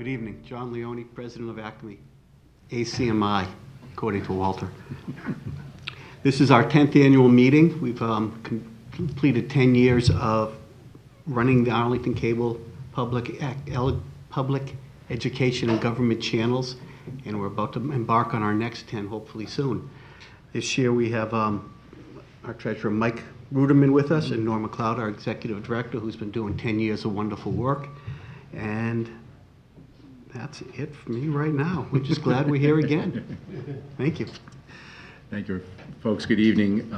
Good evening. John Leone, President of ACMi. ACMi, according to Walter. This is our 10th annual meeting. We've completed 10 years of running the Arlington Cable public education and government channels, and we're about to embark on our next 10, hopefully soon. This year we have our treasurer, Mike Ruderman, with us, and Norm McLeod, our executive director, who's been doing 10 years of wonderful work. And that's it for me right now. We're just glad we're here again. Thank you. Thank you, folks. Good evening.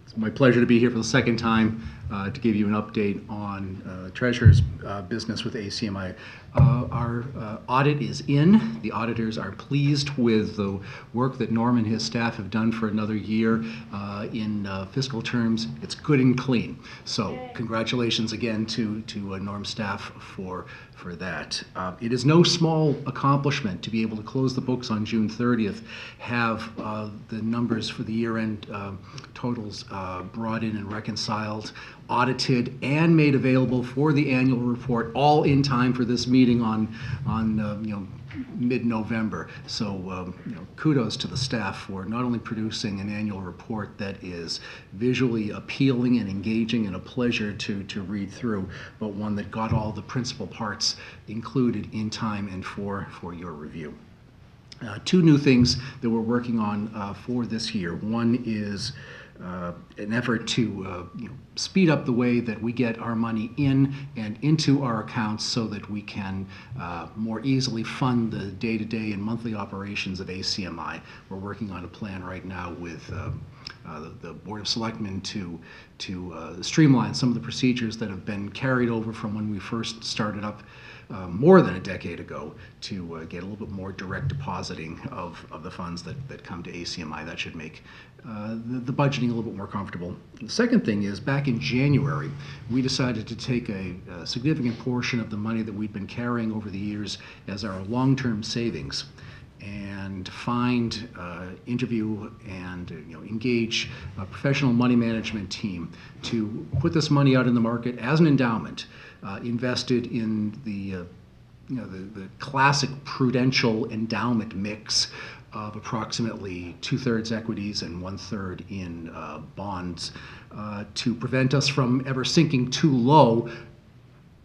It's my pleasure to be here for the second time to give you an update on Treasurer's business with ACMi. Our audit is in. The auditors are pleased with the work that Norm and his staff have done for another year. In fiscal terms, it's good and clean. So congratulations again to Norm's staff for that. It is no small accomplishment to be able to close the books on June 30th, have the numbers for the year-end totals brought in and reconciled, audited, and made available for the annual report, all in time for this meeting on mid-November. So kudos to the staff for not only producing an annual report that is visually appealing and engaging and a pleasure to read through, but one that got all the principal parts included in time and for your review. Two new things that we're working on for this year. One is an effort to speed up the way that we get our money in and into our accounts so that we can more easily fund the day-to-day and monthly operations of ACMi. We're working on a plan right now with the Board of Selectmen to streamline some of the procedures that have been carried over from when we first started up more than a decade ago to get a little bit more direct depositing of the funds that come to ACMi. That should make the budgeting a little bit more comfortable. The second thing is, back in January, we decided to take a significant portion of the money that we've been carrying over the years as our long-term savings and find, interview, and engage a professional money management team to put this money out in the market as an endowment, invested in the classic prudential endowment mix of approximately 2/3 equities and 1/3 in bonds, to prevent us from ever sinking too low,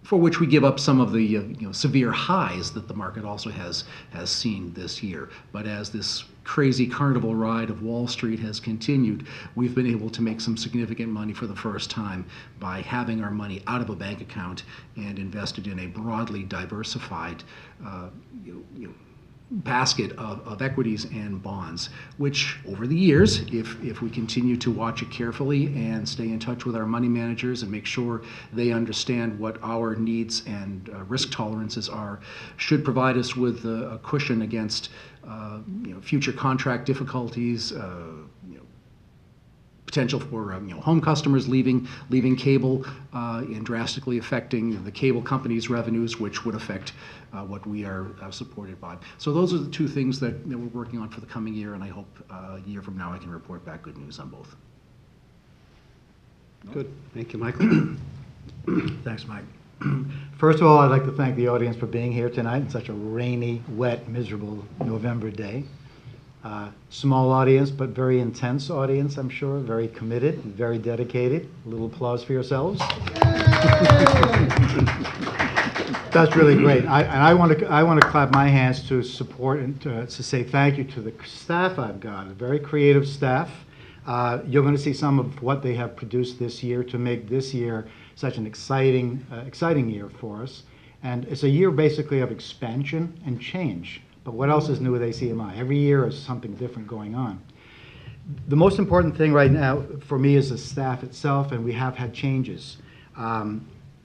for which we give up some of the severe highs that the market also has seen this year. But as this crazy carnival ride of Wall Street has continued, we've been able to make some significant money for the first time by having our money out of a bank account and invested in a broadly diversified basket of equities and bonds, which over the years, if we continue to watch it carefully and stay in touch with our money managers and make sure they understand what our needs and risk tolerances are, should provide us with a cushion against future contract difficulties, potential for home customers leaving cable and drastically affecting the cable company's revenues, which would affect what we are supported by. So those are the two things that we're working on for the coming year, and I hope a year from now I can report back good news on both. Good. Thank you, Michael. Thanks, Mike. First of all, I'd like to thank the audience for being here tonight on such a rainy, wet, miserable November day. Small audience, but very intense audience, I'm sure. Very committed, very dedicated. A little applause for yourselves. That's really great. I want to clap my hands to support and to say thank you to the staff I've got. A very creative staff. You're going to see some of what they have produced this year to make this year such an exciting year for us. And it's a year basically of expansion and change. But what else is new with ACMi? Every year is something different going on. The most important thing right now for me is the staff itself, and we have had changes. In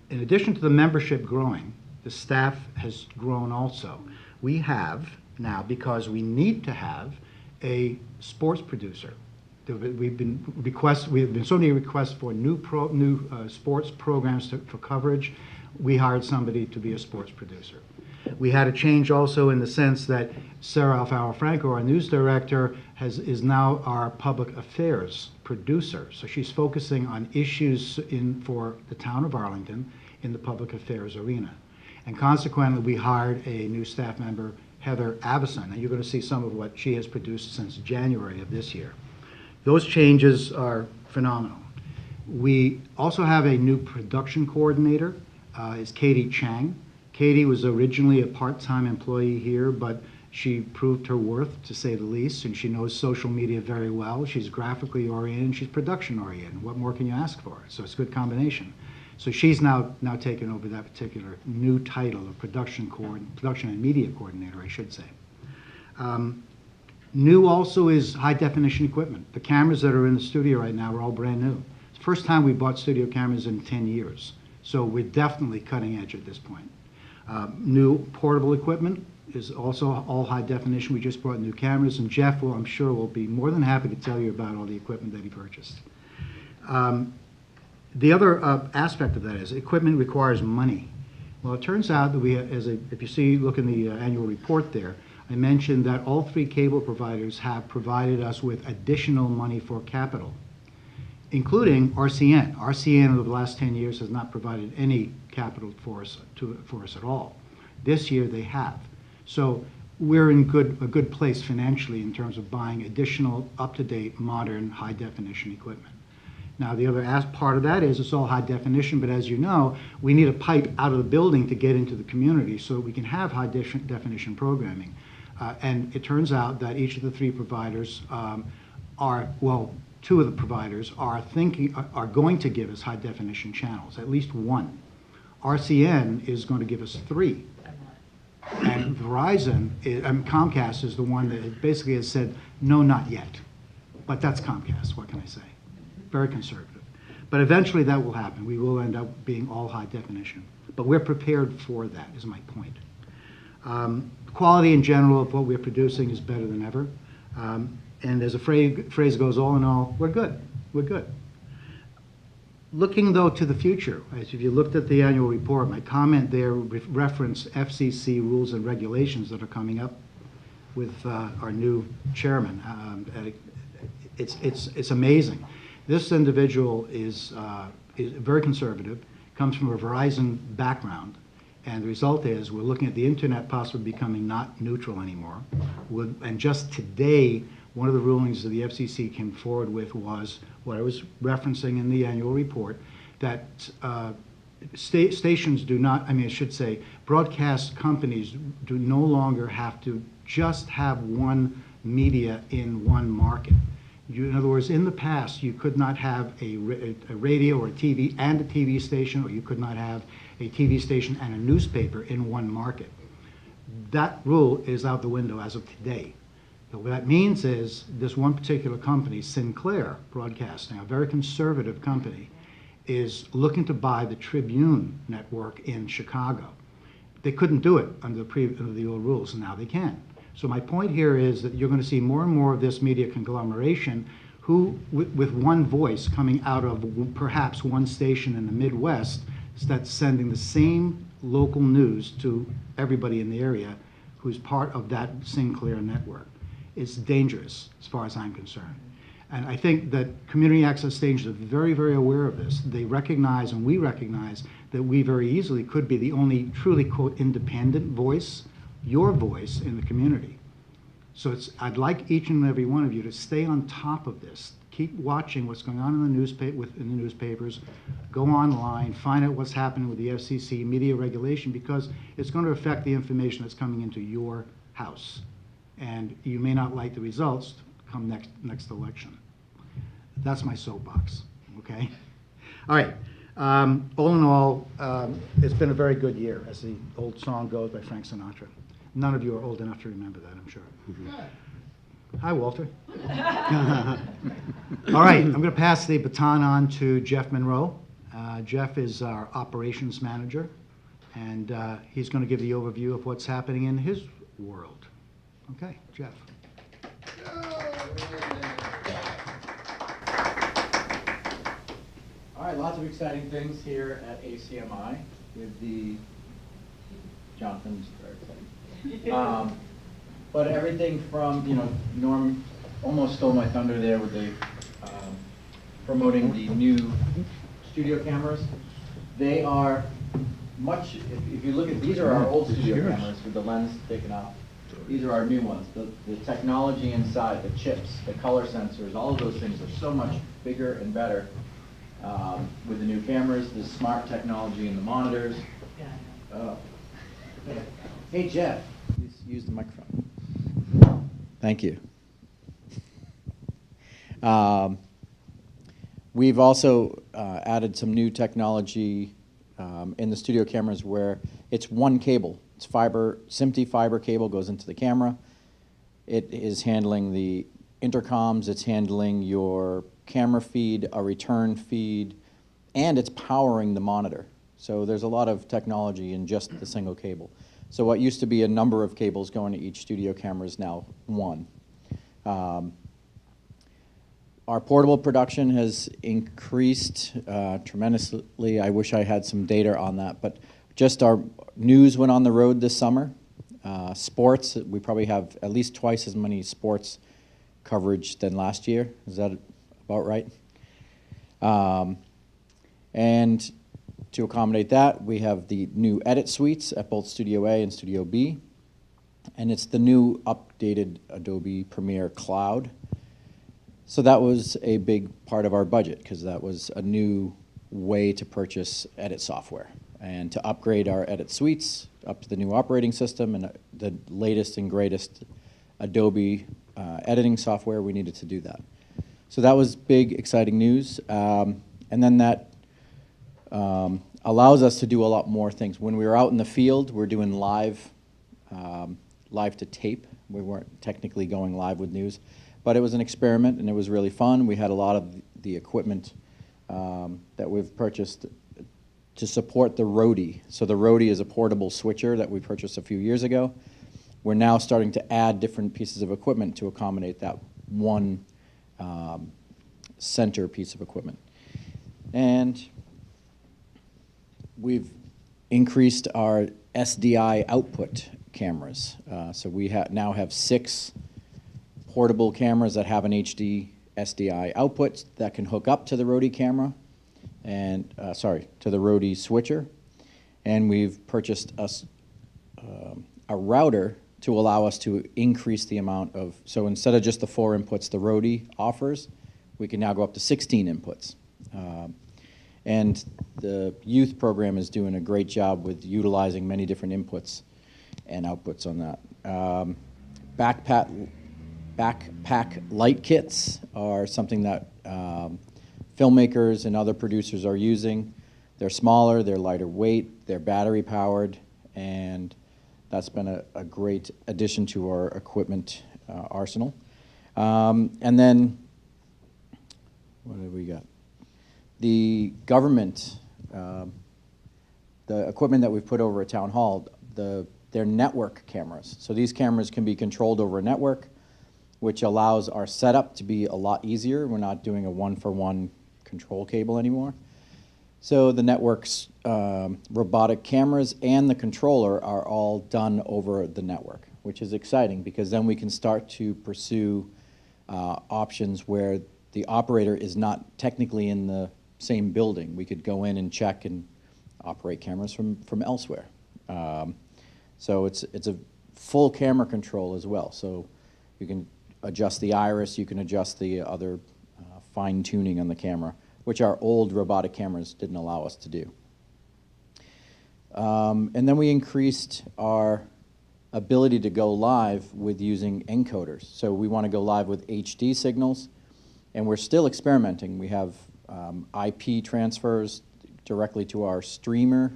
addition to the membership growing, the staff has grown also. We have now, because we need to have a sports producer. We've been so many requests for new sports programs for coverage. We hired somebody to be a sports producer. We had a change also in the sense that Sarah Alfaro-Franco, our news director, is now our public affairs producer. So she's focusing on issues for the town of Arlington in the public affairs arena. And consequently, we hired a new staff member, Heather Avison, and you're going to see some of what she has produced since January of this year. Those changes are phenomenal. We also have a new production coordinator, is Katie Chang. Katie was originally a part-time employee here, but she proved her worth, to say the least, and she knows social media very well. She's graphically oriented, and she's production oriented. What more can you ask for? So it's a good combination. So she's now taken over that particular new title of production and media coordinator, I should say. New also is high definition equipment. The cameras that are in the studio right now are all brand new. It's the first time we bought studio cameras in 10 years. So we're definitely cutting edge at this point. New portable equipment is also all high definition. We just brought new cameras, and Jeff will, I'm sure, will be more than happy to tell you about all the equipment that he purchased. The other aspect of that is equipment requires money. Well, it turns out that if you see, look in the annual report there, I mentioned that all three cable providers have provided us with additional money for capital, including RCN. RCN over the last 10 years has not provided any capital for us at all. This year they have. So we're in a good place financially in terms of buying additional up-to-date, modern, high-definition equipment. Now, the other part of that is it's all high definition, but as you know, we need a pipe out of the building to get into the community so that we can have high definition programming. And it turns out that each of the three providers two of the providers are going to give us high definition channels, at least one. RCN is going to give us 3. And Verizon, Comcast is the one that basically has said, no, not yet. But that's Comcast, what can I say? Very conservative. But eventually that will happen. We will end up being all high definition. But we're prepared for that, is my point. Quality in general of what we're producing is better than ever. And as a phrase goes, all in all, we're good. We're good. Looking, though, to the future, as if you looked at the annual report, my comment there referenced FCC rules and regulations that are coming up with our new chairman. It's amazing. This individual is very conservative, comes from a Verizon background, and the result is we're looking at the internet possibly becoming not neutral anymore. And just today, one of the rulings that the FCC came forward with was what I was referencing in the annual report, that stations do not, I should say, broadcast companies do no longer have to just have one media in one market. In other words, in the past, you could not have a radio or a TV and a TV station, or you could not have a TV station and a newspaper in one market. That rule is out the window as of today. So what that means is this one particular company, Sinclair Broadcasting, a very conservative company, is looking to buy the Tribune network in Chicago. They couldn't do it under the old rules, and now they can. So my point here is that you're going to see more and more of this media conglomeration who, with one voice coming out of perhaps one station in the Midwest, that's sending the same local news to everybody in the area who's part of that Sinclair network. It's dangerous as far as I'm concerned. And I think that community access stations are very, very aware of this. They recognize, and we recognize, that we very easily could be the only truly, quote, independent voice, your voice in the community. So I'd like each and every one of you to stay on top of this. Keep watching what's going on in the newspapers, go online, find out what's happening with the FCC media regulation, because it's going to affect the information that's coming into your house. And you may not like the results come next election. That's my soapbox, okay? All right, all in all, it's been a very good year, as the old song goes by Frank Sinatra. None of you are old enough to remember that, I'm sure. Hi, Walter. All right, I'm going to pass the baton on to Jeff Monroe. Jeff is our operations manager, and he's going to give the overview of what's happening in his world. Okay, Jeff. All right, lots of exciting things here at ACMi with the Jonathan's very exciting. But everything from, Norm almost stole my thunder there with the promoting the new studio cameras. They are much, if you look at, these are our old studio cameras with the lens taken off. These are our new ones. The technology inside, the chips, the color sensors, all of those things are so much bigger and better with the new cameras, the smart technology in the monitors. Hey, Jeff, please use the microphone. Thank you. We've also added some new technology in the studio cameras where it's one cable. It's fiber, SMPTE fiber cable goes into the camera. It is handling the intercoms, it's handling your camera feed, a return feed, and it's powering the monitor. So there's a lot of technology in just the single cable. So what used to be a number of cables going to each studio camera is now one. Our portable production has increased tremendously. I wish I had some data on that, but just our news went on the road this summer. Sports, we probably have at least twice as many sports coverage than last year. Is that about right? And to accommodate that, we have the new edit suites at both Studio A and Studio B. And it's the new updated Adobe Premiere Cloud. So that was a big part of our budget because that was a new way to purchase edit software and to upgrade our edit suites up to the new operating system and the latest and greatest Adobe editing software. We needed to do that. So that was big, exciting news. And then that allows us to do a lot more things. When we were out in the field, we're doing live to tape. We weren't technically going live with news. But it was an experiment, and it was really fun. We had a lot of the equipment that we've purchased to support the Rode. So the Rode is a portable switcher that we purchased a few years ago. We're now starting to add different pieces of equipment to accommodate that one center piece of equipment. And we've increased our SDI output cameras. So we now have 6 portable cameras that have an HD SDI output that can hook up to the Rode camera and, to the Rode switcher. And we've purchased a router to allow us to increase the amount of, so instead of just the 4 inputs the Rode offers, we can now go up to 16 inputs. And the youth program is doing a great job with utilizing many different inputs and outputs on that. Backpack light kits are something that filmmakers and other producers are using. They're smaller, they're lighter weight, they're battery powered, and that's been a great addition to our equipment arsenal. And then, what have we got? The government, the equipment that we've put over at Town Hall, they're network cameras. So these cameras can be controlled over a network, which allows our setup to be a lot easier. We're not doing a one-for-one control cable anymore. So the network's robotic cameras and the controller are all done over the network, which is exciting because then we can start to pursue options where the operator is not technically in the same building. We could go in and check and operate cameras from elsewhere. So it's a full camera control as well. So you can adjust the iris, you can adjust the other fine tuning on the camera, which our old robotic cameras didn't allow us to do. And then we increased our ability to go live with using encoders. So we want to go live with HD signals, and we're still experimenting. We have IP transfers directly to our streamer,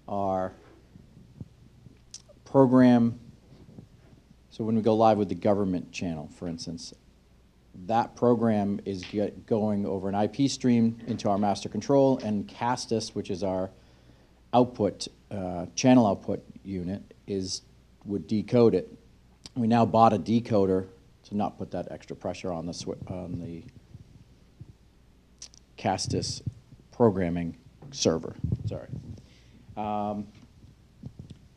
our program. So when we go live with the government channel, for instance, that program is going over an IP stream into our master control, and Castus, which is our output, channel output unit, would decode it. We now bought a decoder to not put that extra pressure on the Castus programming server.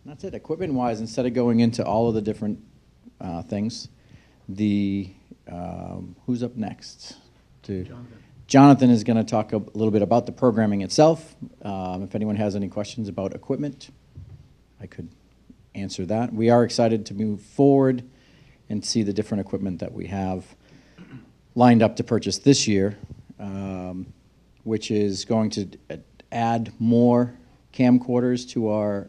That's it. Equipment-wise, instead of going into all of the different things, who's up next? Jonathan. Jonathan is going to talk a little bit about the programming itself. If anyone has any questions about equipment, I could answer that. We are excited to move forward and see the different equipment that we have lined up to purchase this year, which is going to add more camcorders to our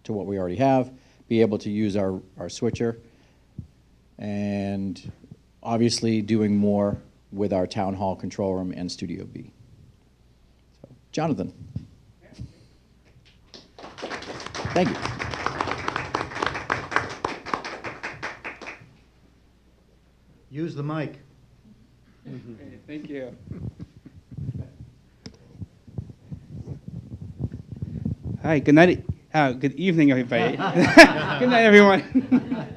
to what we already have, be able to use our switcher, and obviously doing more with our town hall control room and Studio B. So, Jonathan. Thank you. Use the mic. Thank you. Hi, good night. Good evening, everybody. Good night, everyone.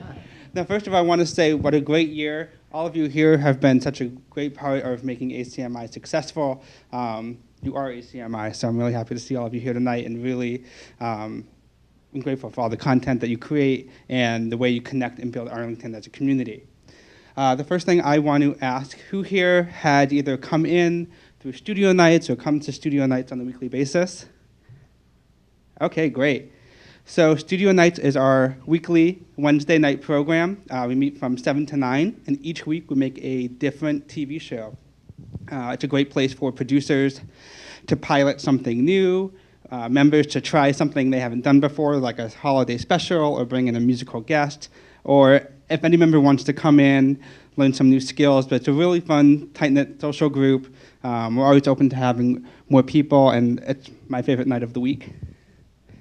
Now, first of all, I want to say what a great year. All of you here have been such a great part of making ACMi successful. You are ACMi, so I'm really happy to see all of you here tonight, and really I'm grateful for all the content that you create and the way you connect and build Arlington as a community. The first thing I want to ask, who here had either come in through studio nights or come to studio nights on a weekly basis? Okay, great. So Studio Nights is our weekly Wednesday night program. We meet from 7 to 9, and each week we make a different TV show. It's a great place for producers to pilot something new, members to try something they haven't done before, like a holiday special, or bring in a musical guest, or if any member wants to come in, learn some new skills. But it's a really fun, tight-knit social group. We're always open to having more people, and it's my favorite night of the week.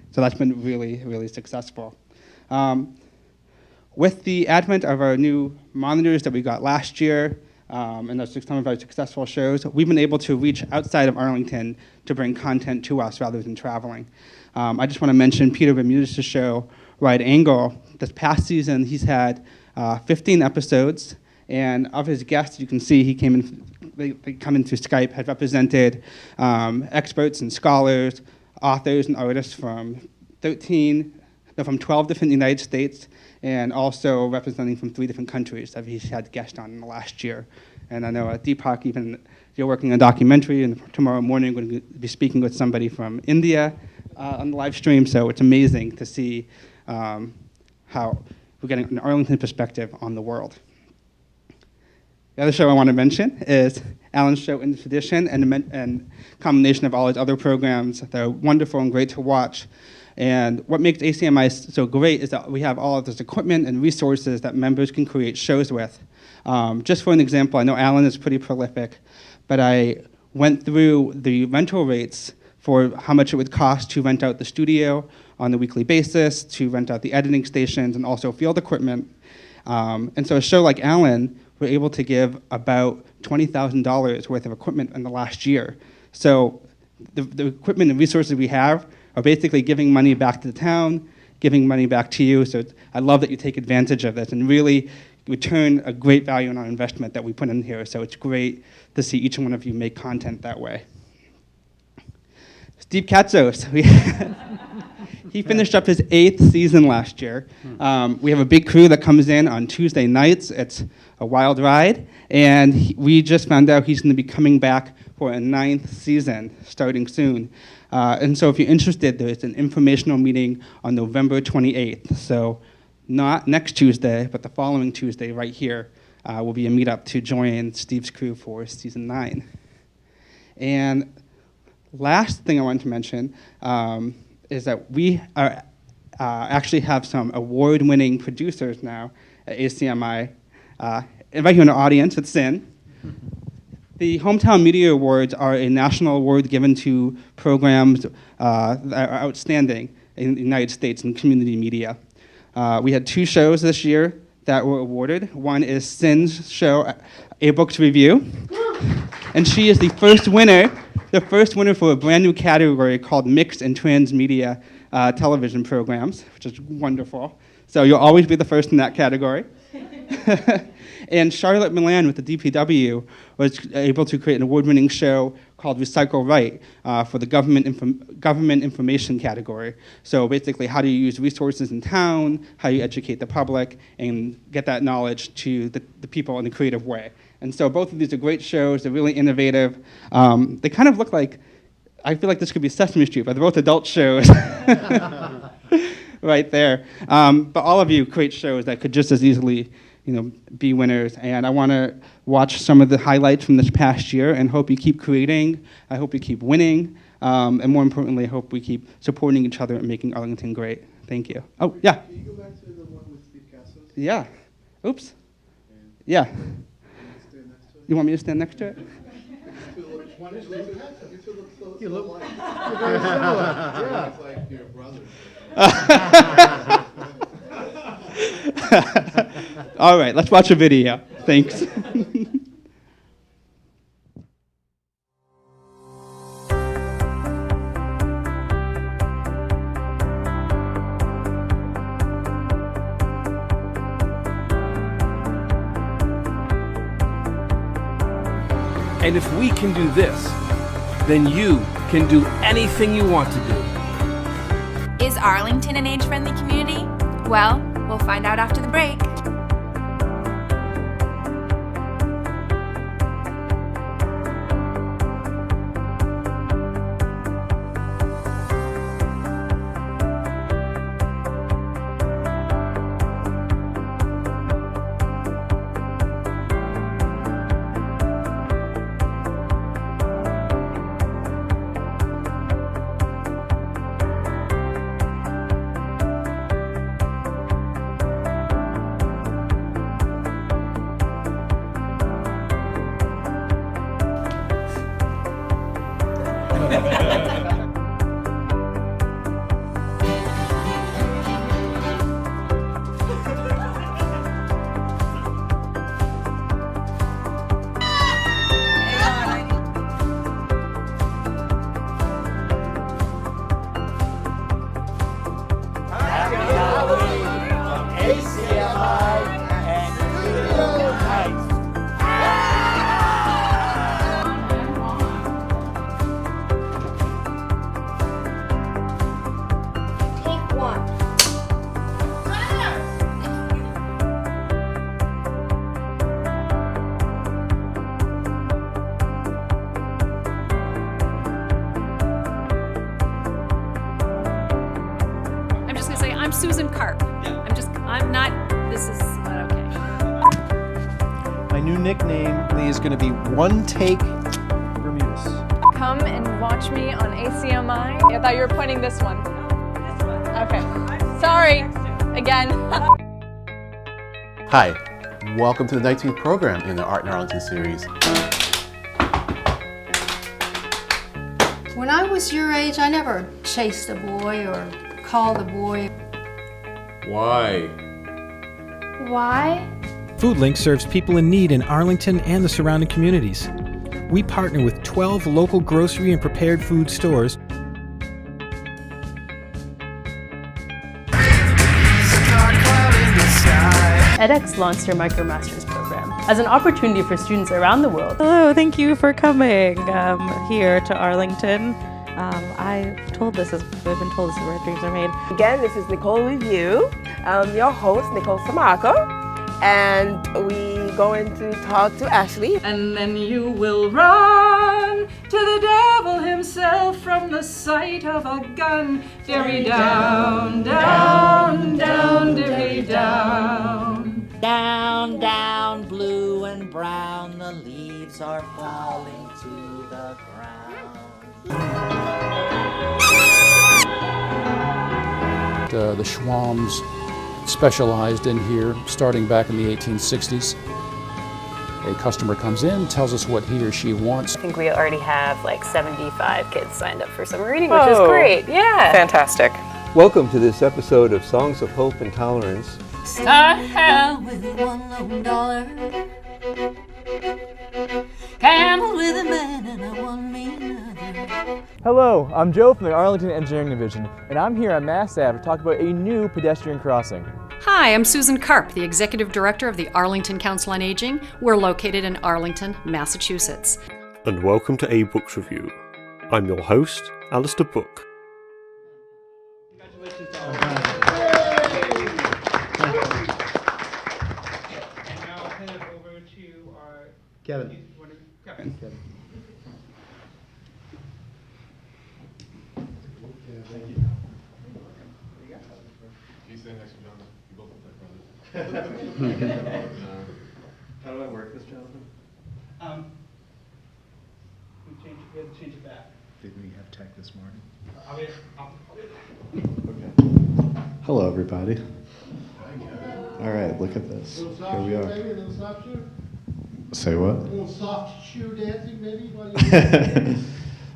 So that's been really, really successful. With the advent of our new monitors that we got last year, and those some of our successful shows, we've been able to reach outside of Arlington to bring content to us rather than traveling. I just want to mention Peter Bermudez's show, Right Angle. This past season, he's had 15 episodes, and of his guests, you can see he came in, they come in through Skype, had represented experts and scholars, authors and artists from 12 different United States, and also representing from 3 different countries that he's had guests on in the last year. And I know Deepak, even you're working on a documentary, and tomorrow morning we're going to be speaking with somebody from India on the live stream. So it's amazing to see how we're getting an Arlington perspective on the world. The other show I want to mention is Alan's show, In the Tradition, and combination of all his other programs. They're wonderful and great to watch. And what makes ACMi so great is that we have all of this equipment and resources that members can create shows with. Just for an example, I know Alan is pretty prolific, but I went through the rental rates for how much it would cost to rent out the studio on a weekly basis, to rent out the editing stations, and also field equipment. And so a show like Alan, we're able to give about $20,000 worth of equipment in the last year. So the equipment and resources we have are basically giving money back to the town, giving money back to you. So I love that you take advantage of this and really return a great value on our investment that we put in here. So it's great to see each one of you make content that way. Steve Katzos. He finished up his 8th season last year. We have a big crew that comes in on Tuesday nights. It's a wild ride. And we just found out he's going to be coming back for a 9th season starting soon. And so if you're interested, there's an informational meeting on November 28th. So not next Tuesday, but the following Tuesday right here will be a meetup to join Steve's crew for season 9. And last thing I wanted to mention is that we are, actually have some award-winning producers now at ACMi. Invite you in the audience, it's Sin. The Hometown Media Awards are a national award given to programs that are outstanding in the United States in community media. We had 2 shows this year that were awarded. One is Sin's show, A Book's Review, and she is the first winner for a brand new category called Mixed and Transmedia Television Programs, which is wonderful. So you'll always be the first in that category. And Charlotte Milan with the DPW was able to create an award-winning show called Recycle Right for the government information category. So basically, how do you use resources in town, how you educate the public, and get that knowledge to the people in a creative way. And so both of these are great shows. They're really innovative. They kind of look like, I feel like this could be Sesame Street, but they're both adult shows. Right there. But all of you create shows that could just as easily, be winners. And I want to watch some of the highlights from this past year and hope you keep creating. I hope you keep winning. And more importantly, I hope we keep supporting each other and making Arlington great. Thank you. Oh, yeah. Can you go back to the one with Steve Cassos? Yeah. Oops. Yeah. You want me to stand next to it? You look like you're very similar. Yeah. It's like your brother. All right, let's watch a video. Thanks. And if we can do this, then you can do anything you want to do. Is Arlington an age-friendly community? Well, we'll find out after the break. I'm Susan Karp. This is not okay. My new nickname is going to be One Take Bermudez. Come and watch me on ACMi. I thought you were pointing this one. This one. Okay. Sorry. Again. Hi, welcome to the 19th program in the Art in Arlington series. When I was your age, I never chased a boy or called a boy. Why? Why? FoodLink serves people in need in Arlington and the surrounding communities. We partner with 12 local grocery and prepared food stores. edX launched their MicroMasters program as an opportunity for students around the world. Hello, thank you for coming here to Arlington. I've been told this is where dreams are made. Again, this is Nicole with you. I'm your host, Nicole Samako, and we going to talk to Ashley. And then you will run to the devil himself from the sight of a gun. Derry down, down, down, derry down. Down, down, blue and brown, the leaves are falling to the ground. The Schwams specialized in here starting back in the 1860s. A customer comes in, tells us what he or she wants. I think we already have like 75 kids signed up for summer reading, which is great. Yeah. Fantastic. Welcome to this episode of Songs of Hope and Tolerance. Start hell with $1 low. Camel with a man and I want me another. Hello, I'm Joe from the Arlington Engineering Division, and I'm here on Mass Ave to talk about a new pedestrian crossing. Hi, I'm Susan Karp, the Executive Director of the Arlington Council on Aging. We're located in Arlington, Massachusetts. And welcome to A Books Review. I'm your host, Alistair Book. Congratulations to all. And now I'll hand it over to our Kevin. Kevin. Can you stand next to Jonathan? You both look like brothers. How do I work this, Jonathan? We had to change it back. Did we have tech this morning? Hello, everybody. All right, look at this. Little Here soft we shoe, are. maybe? A little soft shoe? Say what? A little soft shoe dancing, maybe? What do you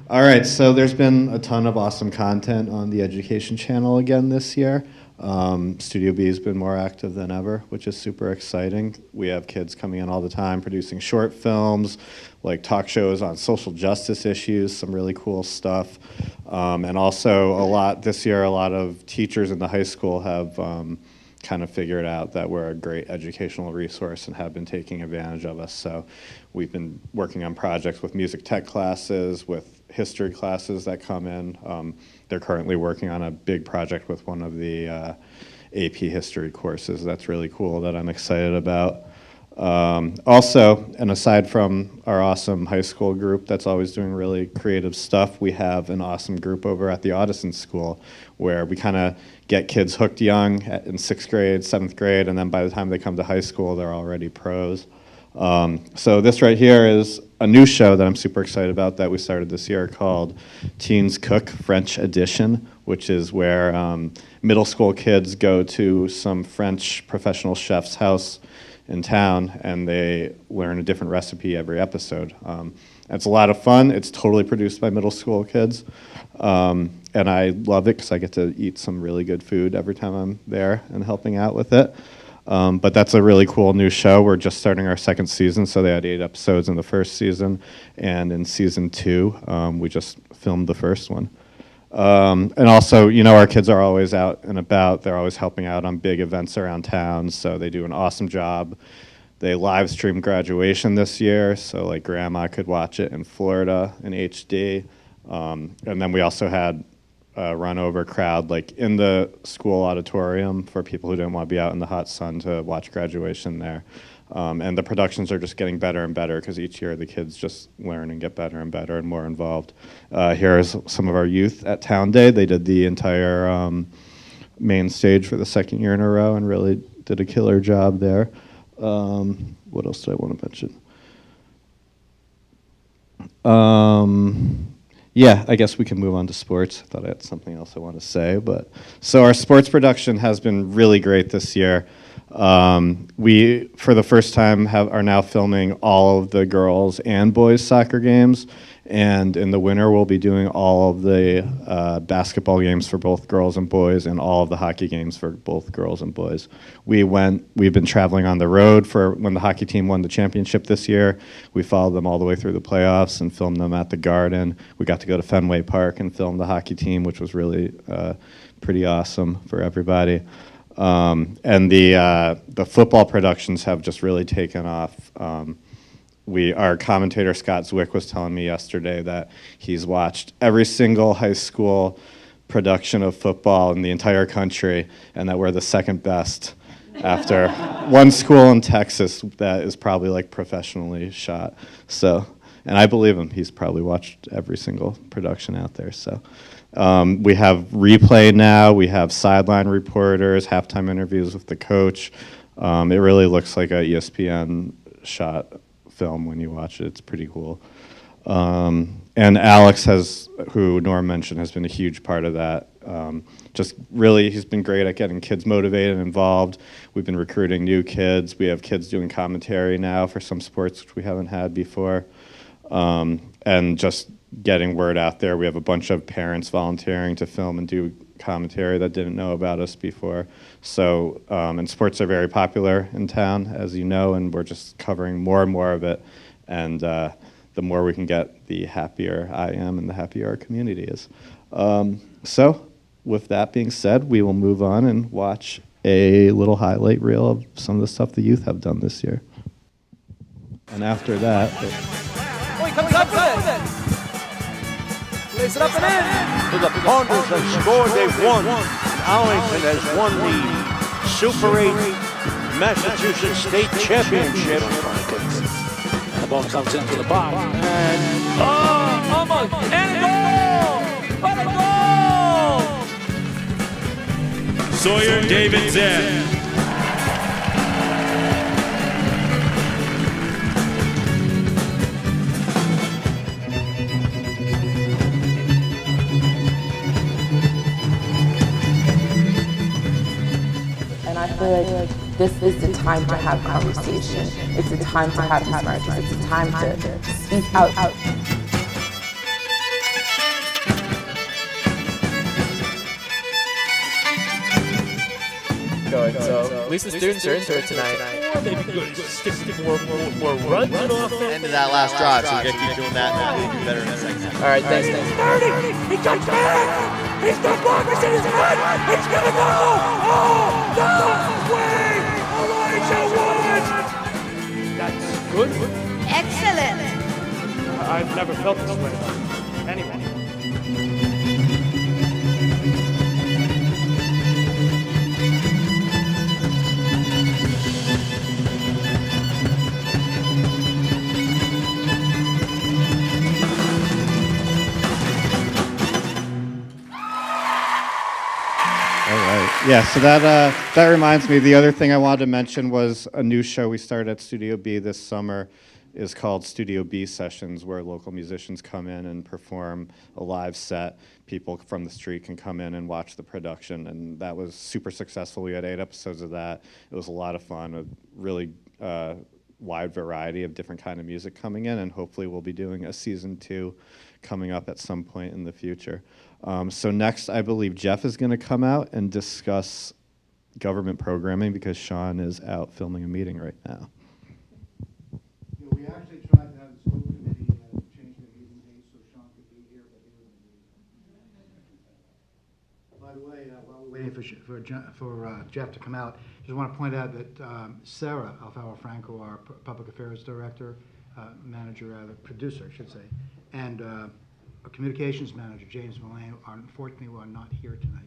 All right, so there's been a ton of awesome content on the Education Channel again this year. Studio B has been more active than ever, which is super exciting. We have kids coming in all the time producing short films, like talk shows on social justice issues, some really cool stuff. And also this year, a lot of teachers in the high school have kind of figured out that we're a great educational resource and have been taking advantage of us. So we've been working on projects with music tech classes, with history classes that come in. They're currently working on a big project with one of the AP history courses. That's really cool that I'm excited about. Also, and aside from our awesome high school group that's always doing really creative stuff, we have an awesome group over at the Audison School where we kind of get kids hooked young in 6th grade, 7th grade, and then by the time they come to high school, they're already pros. So this right here is a new show that I'm super excited about that we started this year called Teens Cook French Edition, which is where middle school kids go to some French professional chef's house in town and they learn a different recipe every episode. It's a lot of fun. It's totally produced by middle school kids. And I love it because I get to eat some really good food every time I'm there and helping out with it. But that's a really cool new show. We're just starting our 2nd season, so they had 8 episodes in the 1st season. And in season 2, we just filmed the 1st one. And also, you know, our kids are always out and about. They're always helping out on big events around town, so they do an awesome job. They live streamed graduation this year, so like grandma could watch it in Florida in HD. And then we also had a run over crowd like in the school auditorium for people who didn't want to be out in the hot sun to watch graduation there. And the productions are just getting better and better because each year the kids just learn and get better and better and more involved. Here's some of our youth at Town Day. They did the entire main stage for the 2nd year in a row and really did a killer job there. What else did I want to mention? Yeah, I guess we can move on to sports. I thought I had something else I wanted to say, so our sports production has been really great this year. We, for the first time, are now filming all of the girls' and boys' soccer games, and in the winter we'll be doing all of the basketball games for both girls and boys, and all of the hockey games for both girls and boys. We've been traveling on the road for when the hockey team won the championship this year. We followed them all the way through the playoffs and filmed them at the Garden. We got to go to Fenway Park and film the hockey team, which was really pretty awesome for everybody. And the football productions have just really taken off. Our commentator Scott Zwick was telling me yesterday that he's watched every single high school production of football in the entire country, and that we're the 2nd best after one school in Texas that is probably like professionally shot. So, and I believe him. He's probably watched every single production out there. So. We have replay now. We have sideline reporters, halftime interviews with the coach. It really looks like a ESPN shot film when you watch it. It's pretty cool. And Alex who Norm mentioned, has been a huge part of that. Just really, he's been great at getting kids motivated and involved. We've been recruiting new kids. We have kids doing commentary now for some sports which we haven't had before. And just getting word out there. We have a bunch of parents volunteering to film and do commentary that didn't know about us before. So, and sports are very popular in town, as you know, and we're just covering more and more of it. And the more we can get, the happier I am and the happier our community is. So, with that being said, we will move on and watch a little highlight reel of some of the stuff the youth have done this year. And after that... Wait, comes up with it! Lays it up and in! The Pounders have scored, they've won. Arlington has won the Super 8 Massachusetts State Championship. ball comes into the box. And, almost. And a goal! What a goal! Sawyer Davidson. And I feel like this is the time to have conversation. It's the time to have these marches. It's the time to speak out. Good. So at least the students are into it tonight. Or maybe good. Stick more runs in offense. End of that last drive, so we gotta keep doing that and we'll do better in the second half. All right, thanks. 30! He got back! He's got blockers in his head! He's gonna go! Oh, no way! Elijah Wood! That's good. Excellent. I've never felt this way. Anyway. Yeah, so that reminds me, the other thing I wanted to mention was a new show we started at Studio B this summer is called Studio B Sessions, where local musicians come in and perform a live set. People from the street can come in and watch the production, and that was super successful. We had 8 episodes of that. It was a lot of fun, a really wide variety of different kind of music coming in, and hopefully we'll be doing a season 2 coming up at some point in the future. So next, I believe Jeff is going to come out and discuss government programming because Sean is out filming a meeting right now. Yeah, we actually tried to have the school committee change their meeting date so Sean could be here, but he wasn't here. By the way, while we're waiting for Jeff to come out, just want to point out that Sarah Alfaro-Franco, our public affairs director, producer, I should say, and our communications manager, James Mullane, unfortunately are not here tonight.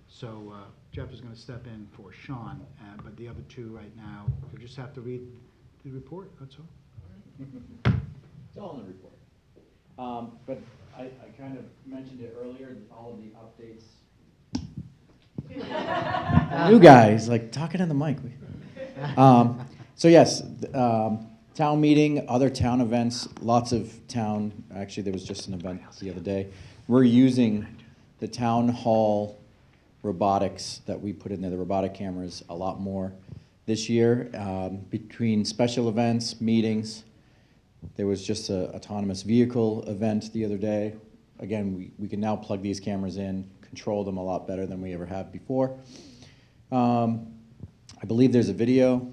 So Jeff is going to step in for Sean, but the other two right now, we just have to read the report, that's all. It's all in the report. But I kind of mentioned it earlier, all of the updates. New guys, like talking in the mic. So yes, town meeting, other town events, lots of town, actually there was just an event the other day. We're using the town hall robotics that we put in there, the robotic cameras, a lot more this year. Between special events, meetings, there was just an autonomous vehicle event the other day. Again, we can now plug these cameras in, control them a lot better than we ever have before. I believe there's a video.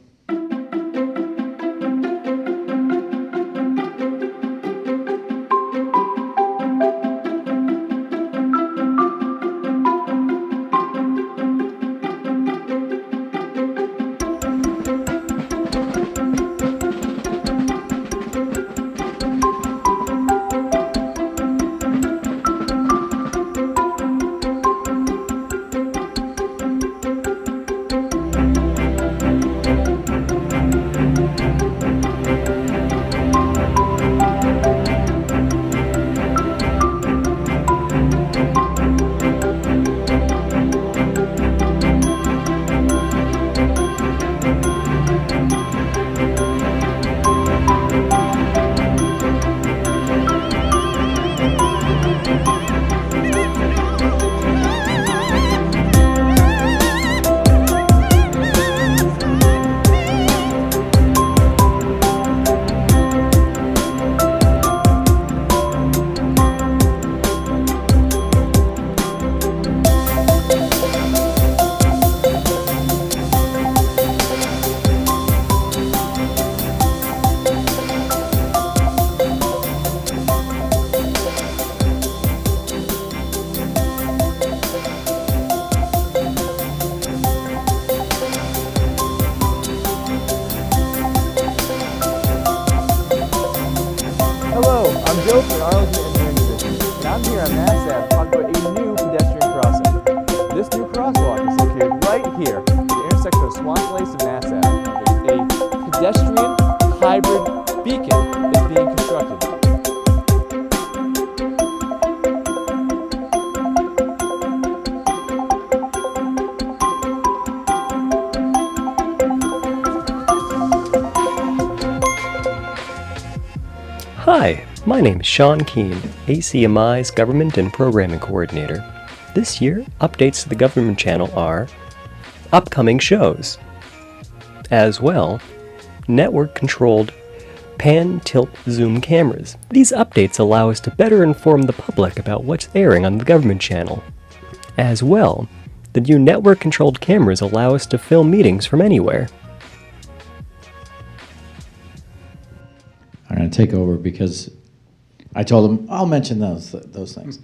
Hi, my name is Sean Keane, ACMi's Government and Programming Coordinator. This year, updates to the government channel are upcoming shows. As well, network-controlled pan, tilt, zoom cameras. These updates allow us to better inform the public about what's airing on the government channel. As well, the new network-controlled cameras allow us to film meetings from anywhere. I'm going to take over because I told them I'll mention those things.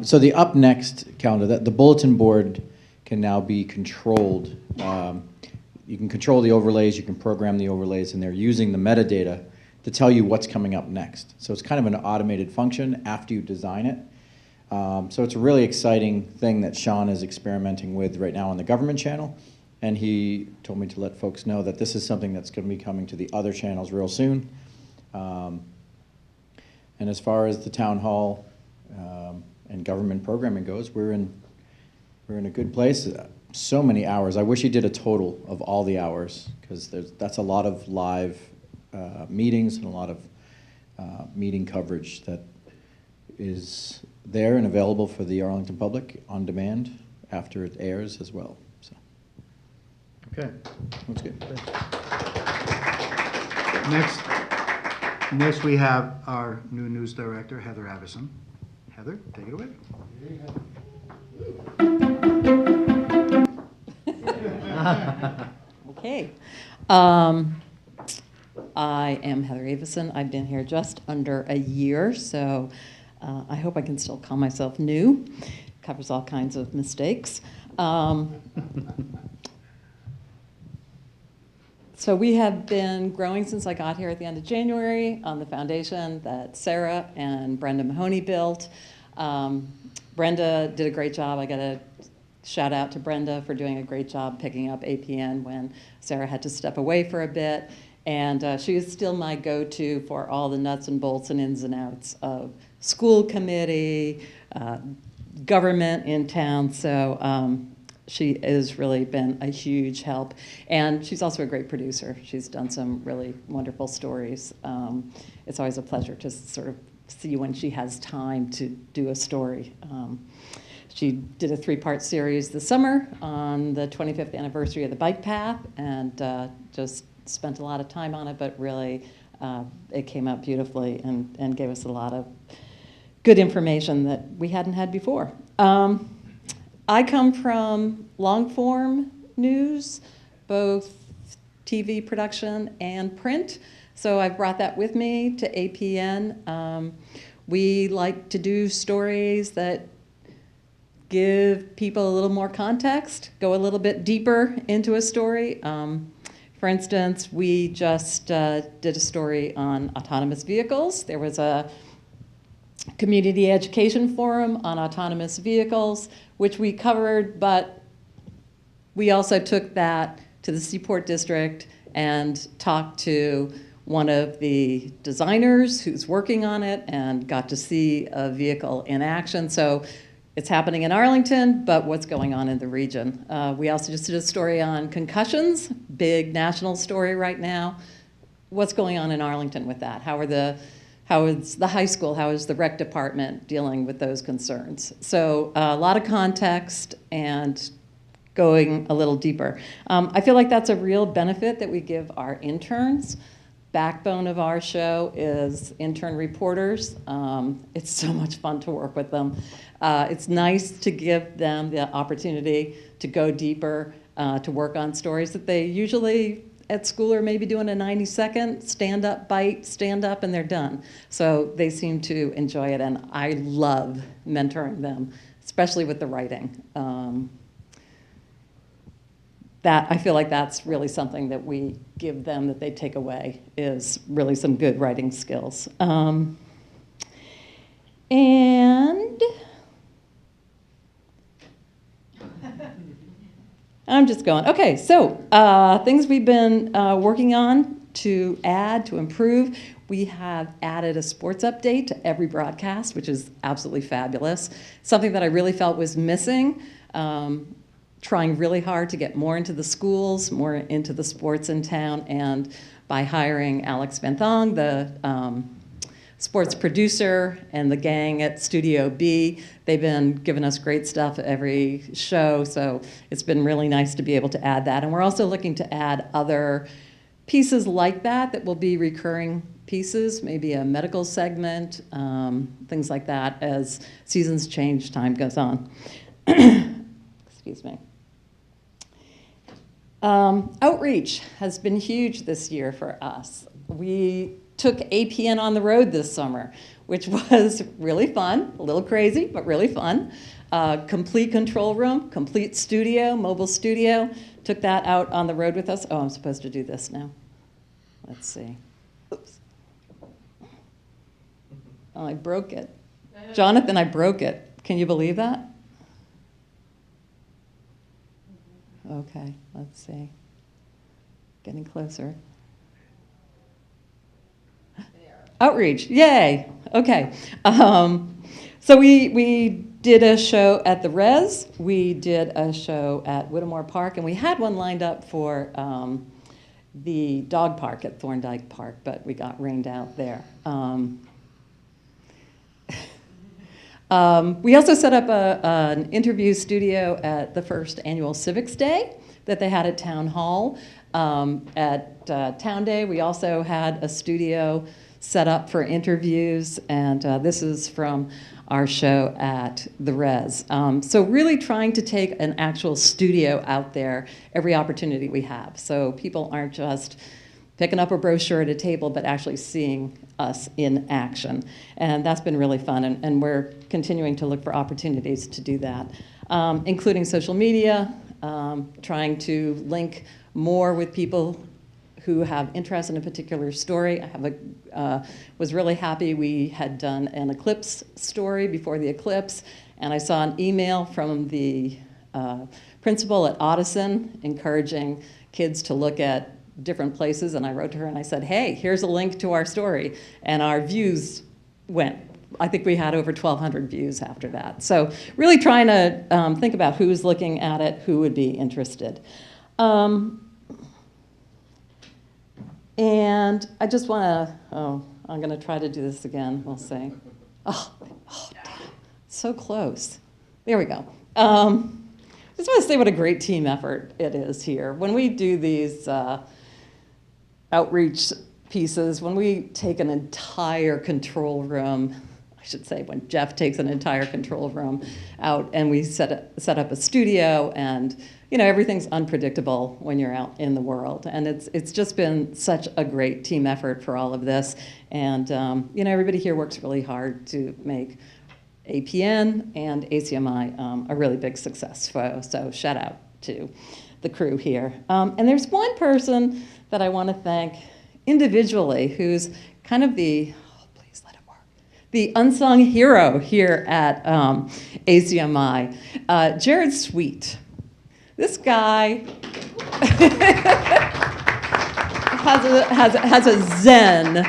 So the up next calendar, the bulletin board can now be controlled. You can control the overlays, you can program the overlays, and they're using the metadata to tell you what's coming up next. So it's kind of an automated function after you design it. So it's a really exciting thing that Sean is experimenting with right now on the government channel. And he told me to let folks know that this is something that's going to be coming to the other channels real soon. And as far as the town hall and government programming goes, we're in a good place. So many hours. I wish he did a total of all the hours, because that's a lot of live meetings and a lot of meeting coverage that is there and available for the Arlington public on demand after it airs as well. So, okay, that's good. Next we have our new news director, Heather Avison. Heather, take it away. Okay. I am Heather Avison. I've been here just under a year, so I hope I can still call myself new. Covers all kinds of mistakes. So we have been growing since I got here at the end of January on the foundation that Sarah and Brenda Mahoney built. Brenda did a great job. I got to shout out to Brenda for doing a great job picking up APN when Sarah had to step away for a bit. And she is still my go-to for all the nuts and bolts and ins and outs of school committee, government in town. So she has really been a huge help. And she's also a great producer. She's done some really wonderful stories. It's always a pleasure to sort of see when she has time to do a story. She did a 3-part series this summer on the 25th anniversary of the bike path, and just spent a lot of time on it, but really it came out beautifully and gave us a lot of good information that we hadn't had before. I come from long-form news, both TV production and print, so I brought that with me to APN. We like to do stories that give people a little more context, go a little bit deeper into a story. For instance, we just did a story on autonomous vehicles. There was a community education forum on autonomous vehicles, which we covered, but we also took that to the Seaport District and talked to one of the designers who's working on it and got to see a vehicle in action. So it's happening in Arlington, but what's going on in the region. We also just did a story on concussions, big national story right now. What's going on in Arlington with that? How is the high school, how is the rec department dealing with those concerns? So a lot of context and going a little deeper. I feel like that's a real benefit that we give our interns. Backbone of our show is intern reporters. It's so much fun to work with them. It's nice to give them the opportunity to go deeper, to work on stories that they usually at school are maybe doing a 90-second stand-up bite, stand up, and they're done. So they seem to enjoy it, and I love mentoring them, especially with the writing. That I feel like that's really something that we give them that they take away, is really some good writing skills. And I'm just going, okay, so things we've been working on to add, to improve. We have added a sports update to every broadcast, which is absolutely fabulous. Something that I really felt was missing. Trying really hard to get more into the schools, more into the sports in town, and by hiring Alex Van Thong, the sports producer and the gang at Studio B. They've been giving us great stuff every show, so it's been really nice to be able to add that. And we're also looking to add other pieces like that will be recurring pieces, maybe a medical segment, things like that as seasons change, time goes on. Excuse me. Outreach has been huge this year for us. We took APN on the road this summer, which was really fun, a little crazy, but really fun. Complete control room, complete studio, mobile studio. Took that out on the road with us. Oh, I'm supposed to do this now. Let's see. Oops. Oh, I broke it. Jonathan, I broke it. Can you believe that? Okay, let's see. Getting closer. Outreach, yay. Okay. So we did a show at the Res. We did a show at Whittemore Park, and we had one lined up for the dog park at Thorndike Park, but we got rained out there. We also set up an interview studio at the first annual Civics Day that they had at Town Hall. At Town Day, we also had a studio set up for interviews, and this is from our show at the Res. So really trying to take an actual studio out there every opportunity we have, so people aren't just picking up a brochure at a table, but actually seeing us in action. And that's been really fun, and we're continuing to look for opportunities to do that, including social media, trying to link more with people who have interest in a particular story. I was really happy we had done an eclipse story before the eclipse, and I saw an email from the principal at Ottoson encouraging kids to look at different places, and I wrote to her and I said, hey, here's a link to our story, and our views went. I think we had over 1,200 views after that. So really trying to think about who's looking at it, who would be interested. And I just want to, I'm going to try to do this again, we'll see. Oh, damn, so close. There we go. I just want to say what a great team effort it is here. When we do these outreach pieces, when we take an entire control room, I should say when Jeff takes an entire control room out and we set up a studio, and everything's unpredictable when you're out in the world. And it's just been such a great team effort for all of this. And everybody here works really hard to make APN and ACMi a really big success. So shout out to the crew here. And there's one person that I want to thank individually who's kind of the unsung hero here at ACMi, Jared Sweet. This guy has a zen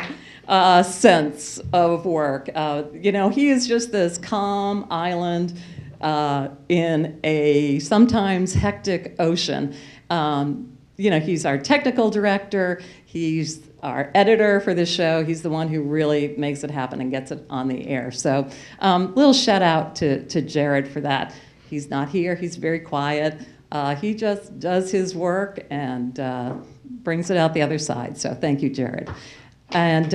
sense of work. He is just this calm island in a sometimes hectic ocean. He's our technical director. He's our editor for this show. He's the one who really makes it happen and gets it on the air. So little shout out to Jared for that. He's not here. He's very quiet. He just does his work and brings it out the other side. So thank you, Jared. And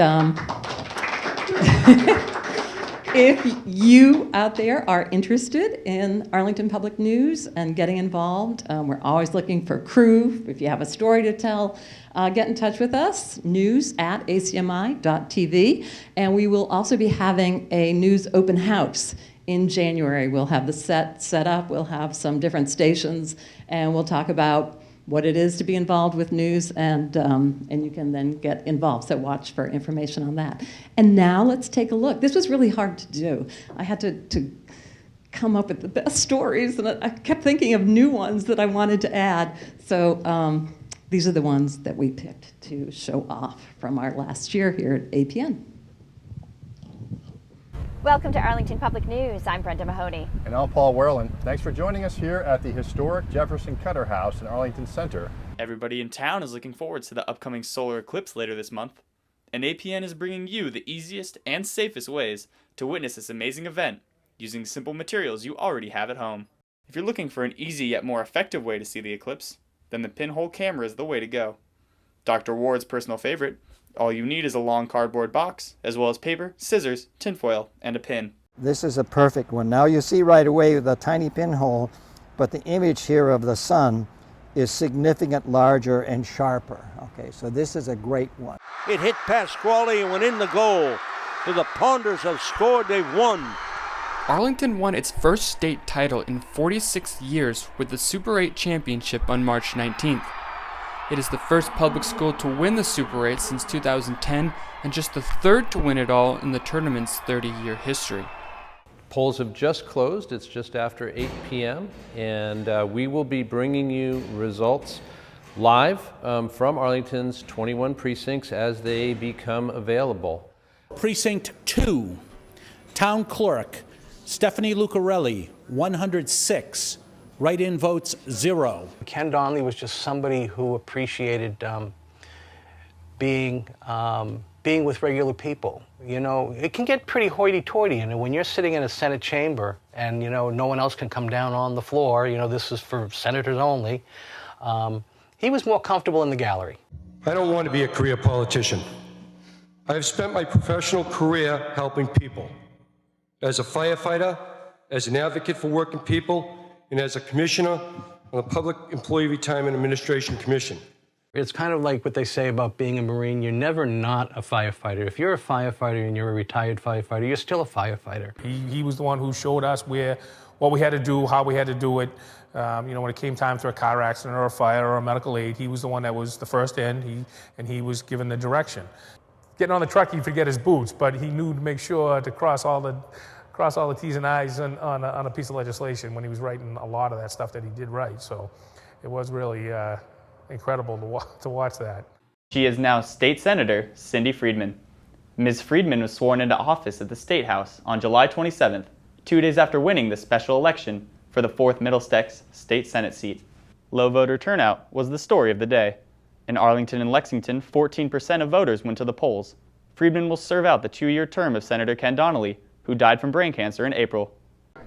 if you out there are interested in Arlington Public News and getting involved, we're always looking for crew. If you have a story to tell, get in touch with us, news@acmi.tv. And we will also be having a news open house in January. We'll have the set up, we'll have some different stations, and we'll talk about what it is to be involved with news, and you can then get involved. So watch for information on that. And now let's take a look. This was really hard to do. I had to come up with the best stories, and I kept thinking of new ones that I wanted to add. So these are the ones that we picked to show off from our last year here at APN. Welcome to Arlington Public News. I'm Brenda Mahoney. And I'm Paul Werlin. Thanks for joining us here at the historic Jefferson Cutter House in Arlington Center. Everybody in town is looking forward to the upcoming solar eclipse later this month. and APN is bringing you the easiest and safest ways to witness this amazing event using simple materials you already have at home. If you're looking for an easy yet more effective way to see the eclipse, then the pinhole camera is the way to go. Dr. Ward's personal favorite, all you need is a long cardboard box, as well as paper, scissors, tinfoil, and a pin. This is a perfect one. Now you see right away the tiny pinhole, but the image here of the sun is significant larger and sharper. Okay, so this is a great one. It hit Pasquale and went in the goal. So the Ponders have scored, they've won. Arlington won its first state title in 46 years with the Super 8 championship on March 19th. It is the first public school to win the Super 8 since 2010 and just the third to win it all in the tournament's 30-year history. Polls have just closed. It's just after 8 p.m. and we will be bringing you results live from Arlington's 21 precincts as they become available. Precinct 2, Town Clerk, Stephanie Lucarelli, 106. Write-in votes, 0. Ken Donnelly was just somebody who appreciated being with regular people. You know, it can get pretty hoity-toity, and when you're sitting in a Senate chamber and, you know, no one else can come down on the floor, you know, this is for senators only, he was more comfortable in the gallery. I don't want to be a career politician. I have spent my professional career helping people. As a firefighter, as an advocate for working people, and as a commissioner on the Public Employee Retirement Administration Commission. It's kind of like what they say about being a Marine. You're never not a firefighter. If you're a firefighter and you're a retired firefighter, you're still a firefighter. He was the one who showed us what we had to do, how we had to do it. You know, when it came time for a car accident or a fire or a medical aid, he was the one that was the first in, and he was given the direction. Getting on the truck, he'd forget his boots, but he knew to make sure to cross all the T's and I's on a piece of legislation when he was writing a lot of that stuff that he did write. So it was really incredible to watch that. She is now State Senator Cindy Friedman. Ms. Friedman was sworn into office at the State House on July 27th, 2 days after winning the special election for the 4th Middlesex State Senate seat. Low voter turnout was the story of the day. In Arlington and Lexington, 14% of voters went to the polls. Friedman will serve out the 2-year term of Senator Ken Donnelly, who died from brain cancer in April.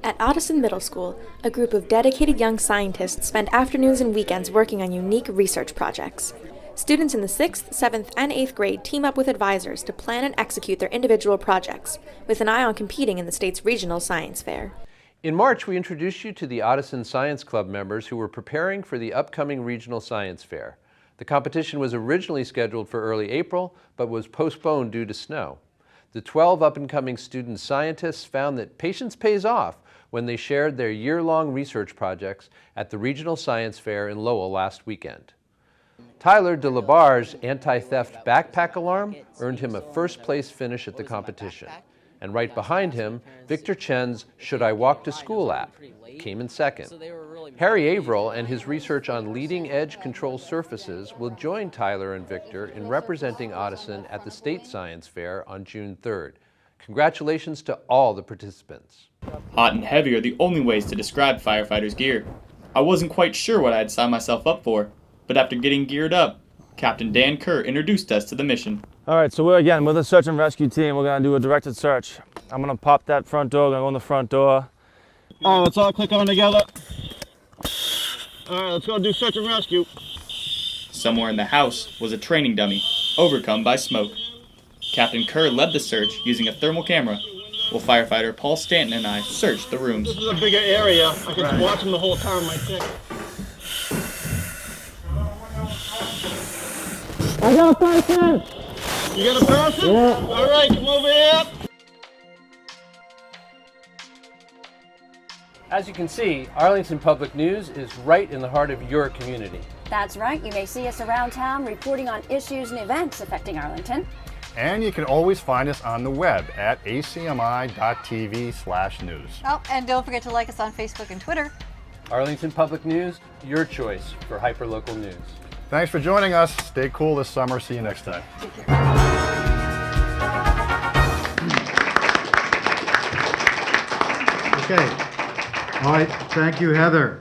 At Ottoson Middle School, a group of dedicated young scientists spend afternoons and weekends working on unique research projects. Students in the 6th, 7th, and 8th grade team up with advisors to plan and execute their individual projects, with an eye on competing in the state's regional science fair. In March, we introduced you to the Ottoson Science Club members who were preparing for the upcoming regional science fair. The competition was originally scheduled for early April, but was postponed due to snow. The 12 up-and-coming student scientists found that patience pays off when they shared their year-long research projects at the Regional Science Fair in Lowell last weekend. Tyler DeLabar's anti-theft backpack alarm earned him a first-place finish at the competition. And right behind him, Victor Chen's Should I Walk to School app came in second. Harry Averill and his research on leading-edge control surfaces will join Tyler and Victor in representing Ottoson at the State Science Fair on June 3rd. Congratulations to all the participants. Hot and heavy are the only ways to describe firefighters' gear. I wasn't quite sure what I had signed myself up for, but after getting geared up, Captain Dan Kerr introduced us to the mission. All right, so we're the search and rescue team. We're gonna do a directed search. I'm gonna pop that front door, gonna go in the front door. All right, let's all click on together. All right, let's go do search and rescue. Somewhere in the house was a training dummy, overcome by smoke. Captain Kerr led the search using a thermal camera, while firefighter Paul Stanton and I searched the rooms. This is a bigger area. I can watch them the whole time on my pick. I got a person! You got a person? Yeah. All right, come over here. As you can see, Arlington Public News is right in the heart of your community. That's right. You may see us around town reporting on issues and events affecting Arlington. And you can always find us on the web at acmi.tv/news. Oh, and don't forget to like us on Facebook and Twitter. Arlington Public News, your choice for hyperlocal news. Thanks for joining us. Stay cool this summer. See you next time. Take care. Okay. All right. Thank you, Heather.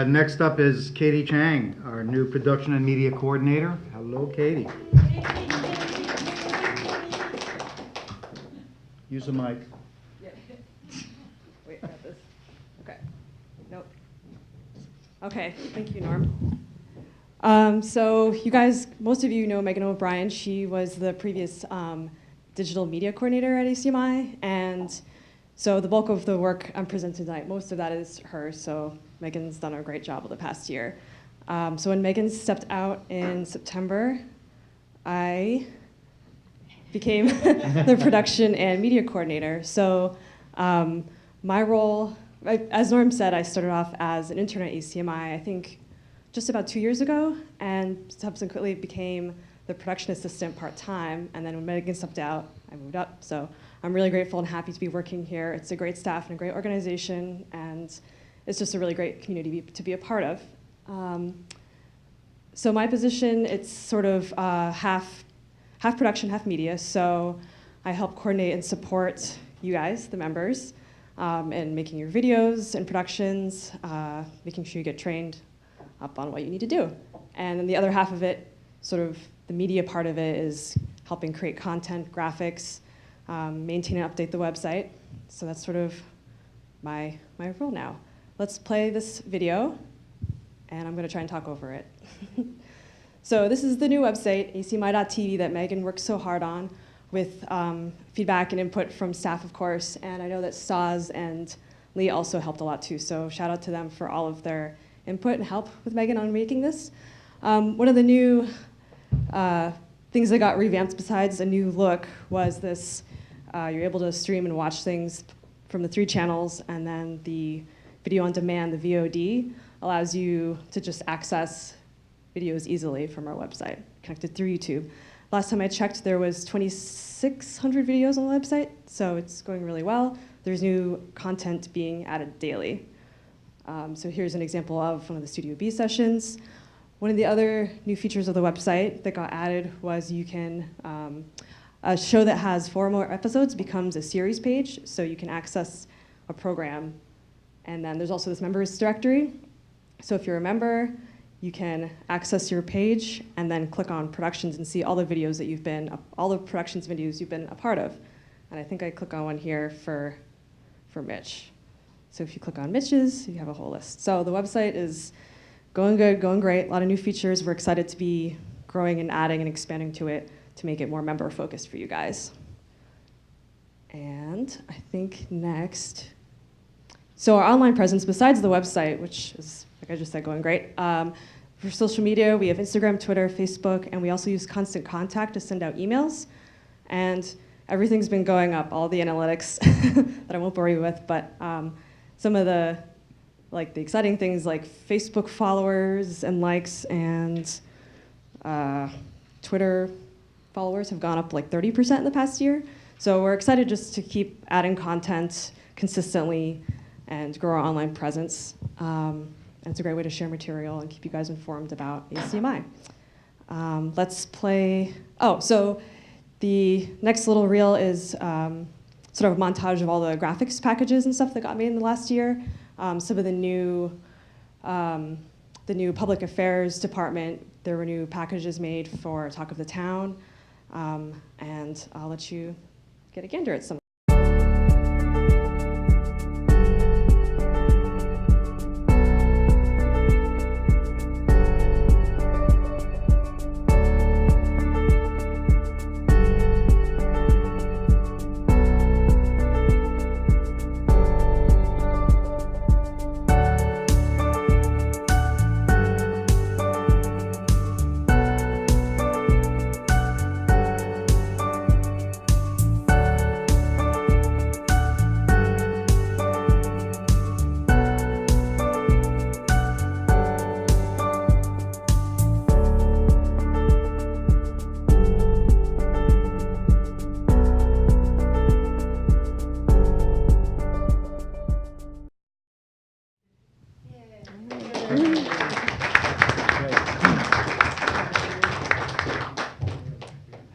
Next up is Katie Chang, our new production and media coordinator. Hello, Katie. Use the mic. Yeah. Wait, I got this. Okay. Nope. Okay, thank you, Norm. So you guys, most of you know Megan O'Brien. She was the previous digital media coordinator at ACMi, and so the bulk of the work I'm presenting tonight, most of that is hers, so Megan's done a great job over the past year. So when Megan stepped out in September, I became the production and media coordinator. So my role, as Norm said, I started off as an intern at ACMi, I think just about 2 years ago, and subsequently became the production assistant part-time. And then when Megan stepped out, I moved up. So I'm really grateful and happy to be working here. It's a great staff and a great organization, and it's just a really great community to be a part of. So my position, it's sort of half production, half media. So I help coordinate and support you guys, the members, in making your videos and productions, making sure you get trained up on what you need to do. And then the other half of it, sort of the media part of it, is helping create content, graphics, maintain and update the website. So that's sort of my role now. Let's play this video, and I'm gonna try and talk over it. So this is the new website, acmi.tv, that Megan worked so hard on, with feedback and input from staff, of course, and I know that Stas and Lee also helped a lot too, so shout out to them for all of their input and help with Megan on making this. One of the new things that got revamped besides a new look was this, you're able to stream and watch things from the 3 channels, and then the video on demand, the VOD, allows you to just access videos easily from our website, connected through YouTube. Last time I checked, there was 2,600 videos on the website, so it's going really well. There's new content being added daily. So here's an example of one of the Studio B sessions. One of the other new features of the website that got added was you can, a show that has 4 or more episodes becomes a series page, so you can access a program. And then there's also this members directory. So if you're a member, you can access your page and then click on productions and see all the videos that you've been, all the productions videos you've been a part of. And I think I click on one here for Mitch. So if you click on Mitch's, you have a whole list. So the website is going good, going great, a lot of new features. We're excited to be growing and adding and expanding to it to make it more member focused for you guys. And I think next, so our online presence, besides the website, which is, like I just said, going great, for social media, we have Instagram, Twitter, Facebook, and we also use Constant Contact to send out emails. And everything's been going up, all the analytics that I won't bore you with, but some of the exciting things like Facebook followers and likes and Twitter followers have gone up like 30% in the past year. So we're excited just to keep adding content consistently and grow our online presence. And it's a great way to share material and keep you guys informed about ACMi. Let's play, so the next little reel is sort of a montage of all the graphics packages and stuff that got made in the last year. Some of the new public affairs department, there were new packages made for Talk of the Town, and I'll let you get a gander at some.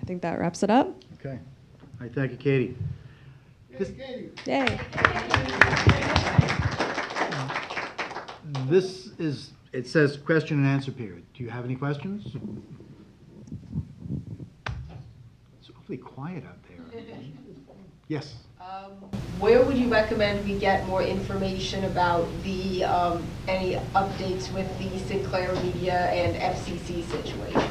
I think that wraps it up. Okay. All right, thank you, Katie. Yay. This is, it says question and answer period. Do you have any questions? It's awfully quiet out there. Yes. Where would you recommend we get more information about the any updates with the Sinclair Media and FCC situation?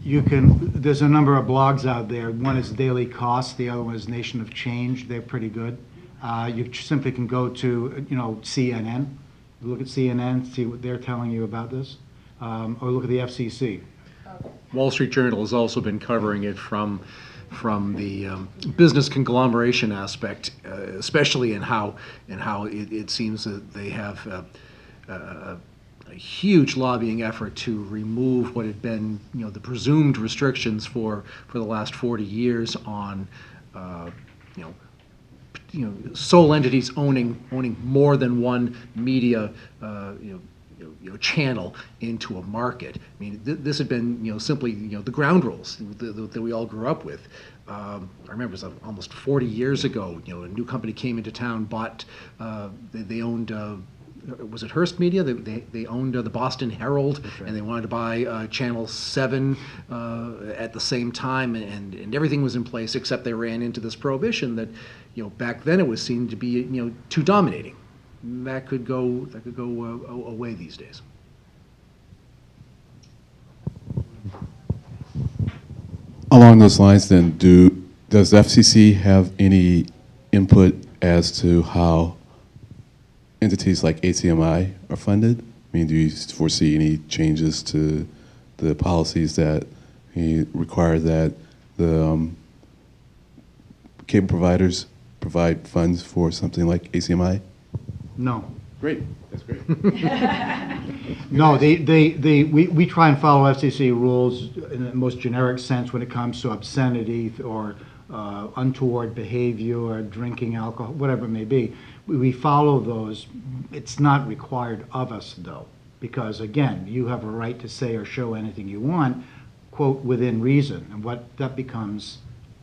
There's a number of blogs out there. One is Daily Cost, the other one is Nation of Change. They're pretty good. You simply can go to, CNN, look at CNN, see what they're telling you about this, or look at the FCC. Wall Street Journal has also been covering it from the business conglomeration aspect, especially in how it seems that they have a huge lobbying effort to remove what had been the presumed restrictions for the last 40 years on sole entities owning more than one media channel into a market. I mean, this had been simply the ground rules that we all grew up with. I remember it was almost 40 years ago. A new company came into town, bought. They owned. Was it Hearst Media? They owned the Boston Herald, right. And they wanted to buy Channel 7 at the same time, and everything was in place except they ran into this prohibition that, back then it was seen to be too dominating. That could go away these days. Along those lines, then, does the FCC have any input as to how entities like ACMi are funded? I mean, do you foresee any changes to the policies that require that the cable providers provide funds for something like ACMi? No. Great. That's great. No, we try and follow FCC rules in the most generic sense when it comes to obscenity or untoward behavior or drinking alcohol, whatever it may be. We follow those. It's not required of us, though, because, again, you have a right to say or show anything you want, quote, within reason. And what that becomes,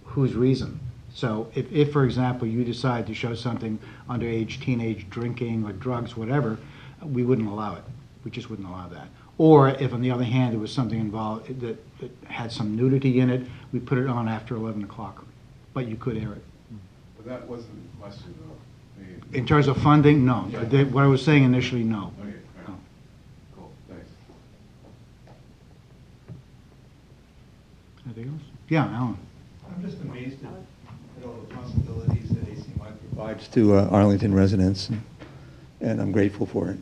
whose reason? So if, for example, you decide to show something underage, teenage drinking or drugs, whatever, we wouldn't allow it. We just wouldn't allow that. Or if, on the other hand, there was something involved that had some nudity in it, we put it on after 11 o'clock. But you could air it. But that wasn't much, though. In terms of funding, no. Yeah. What I was saying initially, no. Okay, right. No. Cool, thanks. Anything else? Yeah, Alan. I'm just amazed at all the possibilities that ACMi provides to Arlington residents, and I'm grateful for it.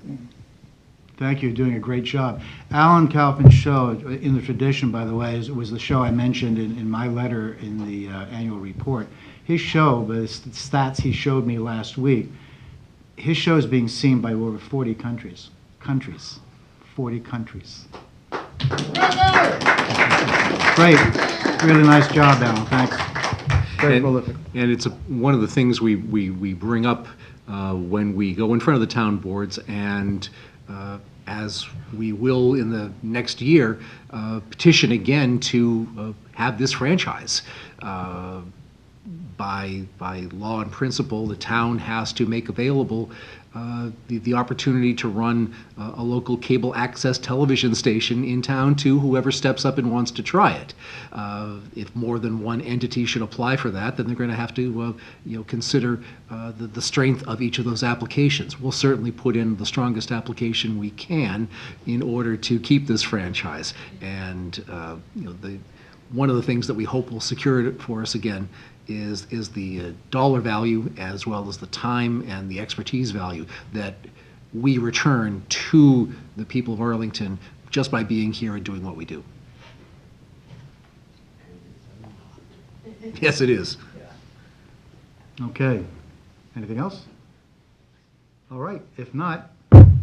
Thank you. You're doing a great job. Alan Kalpin's show, In the Tradition, by the way, was the show I mentioned in my letter in the annual report. His show, the stats he showed me last week, his show is being seen by over 40 countries. 40 countries. Great. Really nice job, Alan. Thanks. Very prolific. And it's one of the things we bring up when we go in front of the town boards, and as we will in the next year, petition again to have this franchise. By law and principle, the town has to make available the opportunity to run a local cable access television station in town to whoever steps up and wants to try it. If more than one entity should apply for that, then they're going to have to consider the strength of each of those applications. We'll certainly put in the strongest application we can in order to keep this franchise. And one of the things that we hope will secure it for us again is the dollar value, as well as the time and the expertise value that we return to the people of Arlington just by being here and doing what we do. Yes, it is. Okay. Anything else? All right. If not,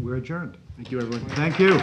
we're adjourned. Thank you, everyone. Thank you.